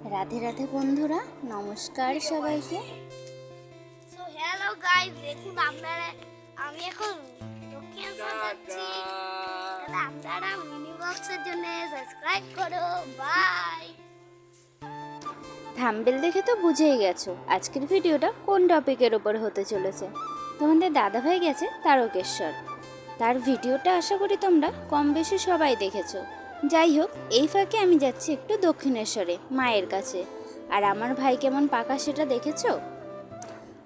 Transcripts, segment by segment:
রাধে রাধে বন্ধুরা, নমস্কার সবাইকে। সো হ্যালো গাইস, দেখুন আপনারা আমি এখন দক্ষিণেশ্বর যাচ্ছি। আপনারা মিনি বক্সের জন্য সাবস্ক্রাইব করো। বাই। থাম্বনেল দেখে তো বুঝেই গেছো আজকের ভিডিওটা কোন টপিকের ওপর হতে চলেছে। তোমাদের দাদাভাই গেছে তারকেশ্বর। তার ভিডিওটা আশা করি তোমরা কম বেশি সবাই দেখেছো। যাই হোক, এই ফাঁকে আমি যাচ্ছি একটু দক্ষিণেশ্বরে মায়ের কাছে। আর আমার ভাই কেমন পাকা সেটা দেখেছো।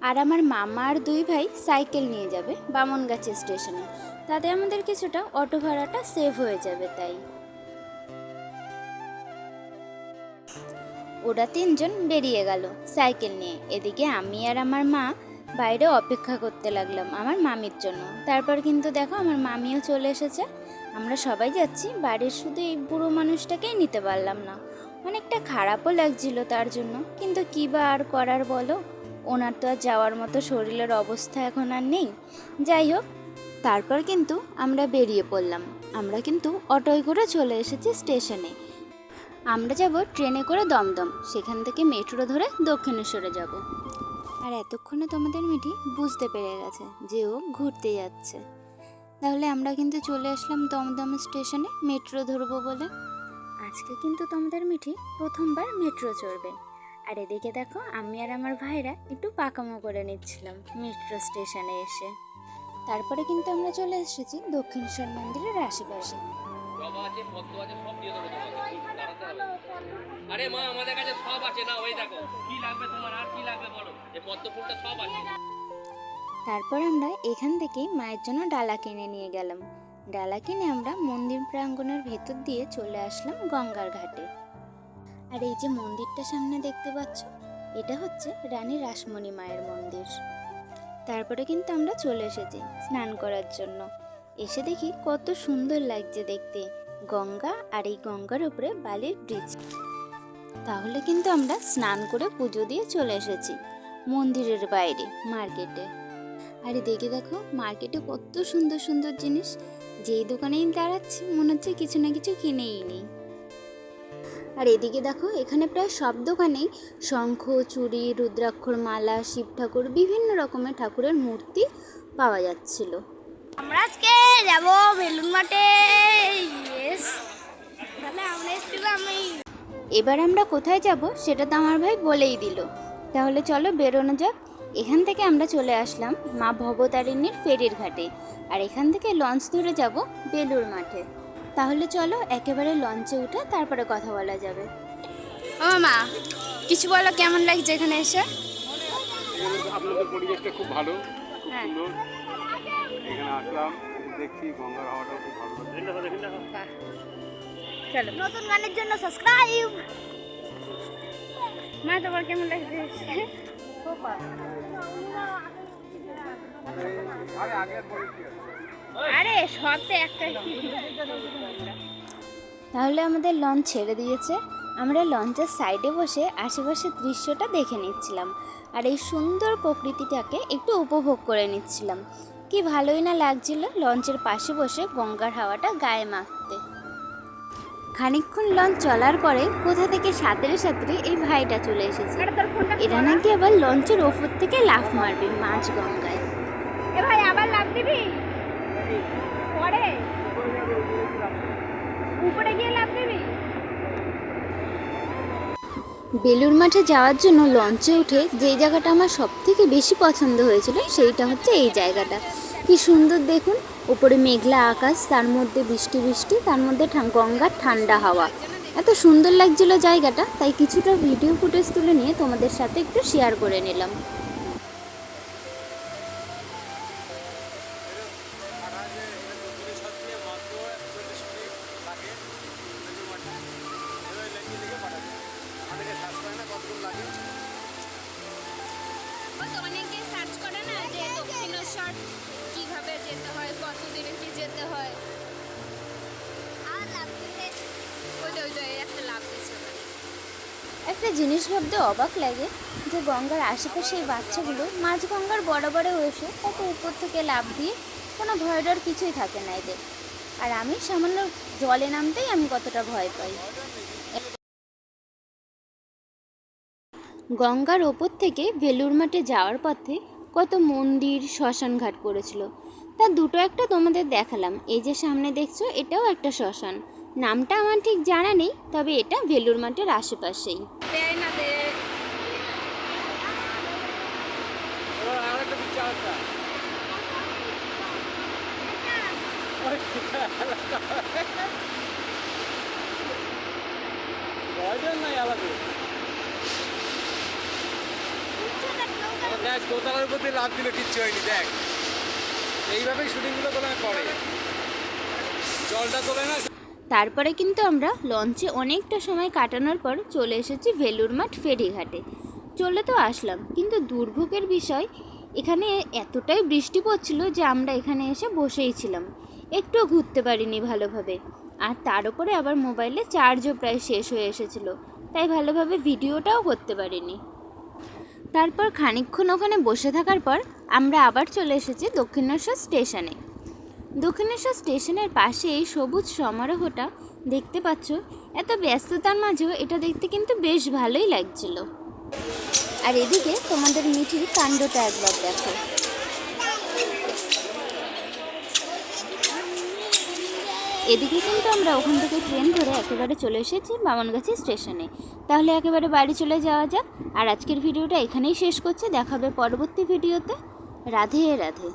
আর আমার মামা আর দুই ভাই সাইকেল নিয়ে যাবে বামনগাছি স্টেশনে। তাতে আমাদের কিছুটা অটো ভাড়াটা সেভ হয়ে যাবে। তাই ওরা তিনজন বেরিয়ে গেল সাইকেল নিয়ে। এদিকে আমি আর আমার মা বাইরে অপেক্ষা করতে লাগলাম আমার মামির জন্য। তারপর কিন্তু দেখো আমার মামিও চলে এসেছে। আমরা সবাই যাচ্ছি, বাড়ির শুধু এই বুড়ো মানুষটাকেই নিতে পারলাম না। অনেকটা খারাপও লাগছিল তার জন্য, কিন্তু কী বা আর করার বলো, ওনার তো আর যাওয়ার মতো শরীরের অবস্থা এখন আর নেই। যাই হোক, তারপর কিন্তু আমরা বেরিয়ে পড়লাম। আমরা কিন্তু অটোয় করে চলে এসেছি স্টেশনে। আমরা যাব ট্রেনে করে দমদম, সেখান থেকে মেট্রো ধরে দক্ষিণেশ্বরে যাব। আর এতক্ষণে তোমাদের মিঠি বুঝতে পেরে গেছে যে ও ঘুরতে যাচ্ছে। তাহলে আমরা কিন্তু চলে আসলাম দমদম স্টেশনে মেট্রো ধরবো বলে। আজকে কিন্তু তোমাদের মিঠি প্রথমবার মেট্রো চড়বে। আর এদিকে দেখো আমি আর আমার ভাইরা একটু পাকামো করে নিচ্ছিলাম মেট্রো স্টেশনে এসে। তারপরে কিন্তু আমরা চলে এসেছি দক্ষিণেশ্বর মন্দিরের আশেপাশে। আরে মা, আমাদের কাছে সব আছে না, ওই দেখো কি লাগবে তোমার, আর কি লাগবে বলো, এই পদ্ম ফুলটা সব আছে। তারপর আমরা এখান থেকে মায়ের জন্য ডালা কিনে নিয়ে গেলাম। ডালা কিনে আমরা মন্দির প্রাঙ্গণের ভেতর দিয়ে চলে আসলাম গঙ্গার ঘাটে। আর এই যে মন্দিরটা সামনে দেখতে পাচ্ছ, এটা হচ্ছে রানী রাসমণি মায়ের মন্দির। তারপরে কিন্তু আমরা চলে এসেছি স্নান করার জন্য। এসে দেখি কত সুন্দর লাগছে দেখতে গঙ্গা, আর এই গঙ্গার উপরে বালির ব্রিজ। তাহলে কিন্তু আমরা স্নান করে পুজো দিয়ে চলে এসেছি মন্দিরের বাইরে মার্কেটে। আর এদিকে দেখো মার্কেটে কত সুন্দর সুন্দর জিনিস। যেই দোকানেই দাঁড়াচ্ছি মনে হচ্ছে কিছু না কিছু কিনেই নিই। আর এদিকে দেখো এখানে প্রায় সব দোকানেই শঙ্খ, চুড়ি, রুদ্রাক্ষর মালা, শিব ঠাকুর, বিভিন্ন রকমের ঠাকুরের মূর্তি পাওয়া যাচ্ছিল। আমরা আজকে যাব বেলুন মাঠে। তাহলে আমরা এসেছিলাম এবার আমরা কোথায় যাব সেটা তো আমার ভাই বলেই দিল। তাহলে চলো বেরোনো যাক। এখান থেকে আমরা চলে আসলাম মা ভবতারিণীর ফেরির ঘাটে। আর এখান থেকে লঞ্চ ধরে যাব বেলুর মাঠে। তাহলে চলো একেবারে লঞ্চে উঠে তারপরে কথা বলা যাবে। ও মা, কিছু বলো, কেমন লাগছে এখানে এসে? আপনাদের পরিবেশটা খুব ভালো, খুব সুন্দর। এখানে আসলাম, দেখছি গঙ্গার হাওয়াটা খুব ভালো লাগছে। চলো। নতুন গানের জন্য সাবস্ক্রাইব। মা তোমার কেমন লাগছে? আরে সব তো একটা। তাহলে আমাদের লঞ্চ ছেড়ে দিয়েছে। আমরা লঞ্চের সাইডে বসে আশেপাশের দৃশ্যটা দেখে নিচ্ছিলাম। আর এই সুন্দর প্রকৃতিটাকে একটু উপভোগ করে নিচ্ছিলাম। কি ভালোই না লাগছিল লঞ্চের পাশে বসে গঙ্গার হাওয়াটা গায়ে মাখতে। খানিকক্ষণ লঞ্চ চলার পরে কোথা থেকে সাঁতরে সাঁতরে এই ভাইটা চলে এসেছে। এরা নাকি আবার লঞ্চের ওপর থেকে লাফ মারবে মাঝ গঙ্গায়। এ ভাই, আবার লাফ দিবি? পরে উপরে গিয়ে লাফ দিবি? বেলুর মাঠে যাওয়ার জন্য লঞ্চে উঠে যেই জায়গাটা আমার সব থেকে বেশি পছন্দ হয়েছিল সেইটা হচ্ছে এই জায়গাটা। কি সুন্দর দেখুন, উপরে মেঘলা আকাশ, তার মধ্যে বৃষ্টি বৃষ্টি, তার মধ্যে গঙ্গার ঠান্ডা হাওয়া। এত সুন্দর লাগছিল জায়গাটা, তাই কিছুটা ভিডিও ফুটেজ তুলে নিয়ে তোমাদের সাথে একটু শেয়ার করে নিলাম। অনেকে সার্চ করে না যে দক্ষিণেশ্বর কিভাবে যেতে হয়, কতদিনে কি যেতে হয়। আর লাভ দিতে ওই একটা লাভ দিচ্ছে। একটা জিনিস ভাবতে অবাক লাগে যে গঙ্গার আশেপাশে এই বাচ্চাগুলো মাঝ গঙ্গার বরাবরে এসে কত উপর থেকে লাফ দিয়ে কোনো ভয় ডর কিছুই থাকে না এদের। আর আমি সামান্য জলে নামতেই আমি কতটা ভয় পাই। গঙ্গার ওপর থেকে বেলুড় মাঠে যাওয়ার পথে কত মন্দির শ্মশান ঘাট পড়েছিল, তা দুটো একটা তোমাদের দেখালাম। এই যে সামনে দেখছো, এটাও একটা শ্মশান, নামটা আমার ঠিক জানা নেই, তবে এটা বেলুড় মাঠের আশেপাশেই। দেয় না দে দেখ দোতলার উপর দিয়ে লাভ দিলে কিচ্ছু হয়নি। দেখ এইভাবেই শুটিংগুলো করে, জলটা তোলে না। তারপরে কিন্তু আমরা লঞ্চে অনেকটা সময় কাটানোর পর চলে এসেছি বেলুড় মাঠ ফেরিঘাটে। চলে তো আসলাম, কিন্তু দুর্ভোগের বিষয় এখানে এতটাই বৃষ্টি পড়ছিল যে আমরা এখানে এসে বসেই ছিলাম, একটুও ঘুরতে পারিনি ভালোভাবে। আর তার উপরে আবার মোবাইলে চার্জও প্রায় শেষ হয়ে এসেছিল, তাই ভালোভাবে ভিডিওটাও করতে পারিনি। তারপর খানিকক্ষণ ওখানে বসে থাকার পর আমরা আবার চলে এসেছি দক্ষিণেশ্বর স্টেশনে। দক্ষিণেশ্বর স্টেশনের পাশে এই সবুজ সমারোহটা দেখতে পাচ্ছ। এত ব্যস্ততার মাঝেও এটা দেখতে কিন্তু বেশ ভালোই লাগছিল। আর এদিকে তোমাদের মিঠির কাণ্ডটা একবার দেখো। এদিকে কিন্তু আমরা ওখান থেকে ট্রেন ধরে একেবারে চলে এসেছি বামনগাছি স্টেশনে। তাহলে একেবারে বাড়ি চলে যাওয়া যাক। আর আজকের ভিডিওটা এখানেই শেষ করছি, দেখাবে পরবর্তী ভিডিওতে। রাধে রাধে।